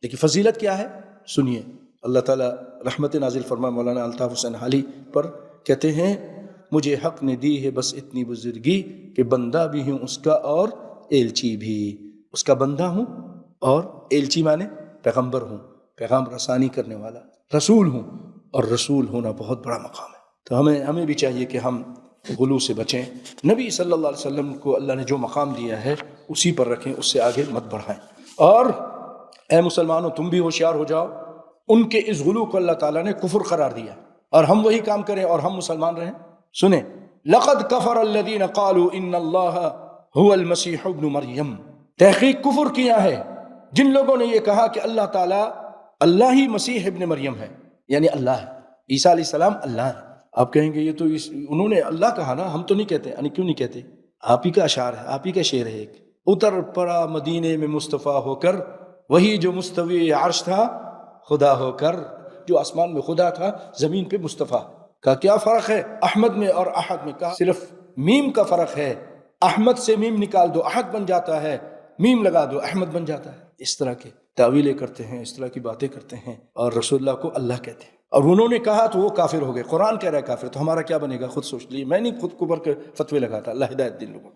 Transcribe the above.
لیکن فضیلت کیا ہے سنیے. اللہ تعالیٰ رحمت نازل فرما مولانا الطاف حسین حالی پر، کہتے ہیں مجھے حق نے دی ہے بس اتنی بزرگی کہ بندہ بھی ہوں اس کا اور ایلچی بھی. اس کا بندہ ہوں اور ایلچی مانے پیغمبر ہوں، پیغام رسانی کرنے والا رسول ہوں، اور رسول ہونا بہت بڑا مقام ہے. تو ہمیں بھی چاہیے کہ ہم غلو سے بچیں. نبی صلی اللہ علیہ وسلم کو اللہ نے جو مقام دیا ہے اسی پر رکھیں، اس سے آگے مت بڑھائیں. اور اے مسلمانوں تم بھی ہوشیار ہو جاؤ، ان کے اس غلو کو اللہ تعالیٰ نے کفر قرار دیا، اور ہم وہی کام کریں اور ہم مسلمان رہیں. سنیں، لقد کفر الذین قالوا ان اللہ هو المسیح ابن مریم. تحقیق کفر کیا ہے جن لوگوں نے یہ کہا کہ اللہ تعالیٰ اللہ ہی مسیح ابن مریم ہے، یعنی اللہ ہے، عیسیٰ علیہ السلام اللہ ہے. آپ کہیں گے یہ تو انہوں نے اللہ کہا نا، ہم تو نہیں کہتے. یعنی کیوں نہیں کہتے؟ آپ ہی کا اشعار ہے، آپ ہی کا شعر ہے. ایک اتر پڑا مدینے میں مصطفیٰ ہو کر، وہی جو مستوی عرش تھا خدا ہو کر. جو آسمان میں خدا تھا زمین پہ مصطفیٰ کا کیا فرق ہے احمد میں اور احد میں؟ کہا صرف میم کا فرق ہے. احمد سے میم نکال دو احد بن جاتا ہے، میم لگا دو احمد بن جاتا ہے. اس طرح کے تعویلیں کرتے ہیں، اس طرح کی باتیں کرتے ہیں، اور رسول اللہ کو اللہ کہتے ہیں. اور انہوں نے کہا تو وہ کافر ہو گئے. قرآن کہہ رہا ہے کافر، تو ہمارا کیا بنے گا؟ خود سوچ لیے. میں نہیں خود کفر کے فتوے لگاتا. اللہ ہدایت دے لوگوں.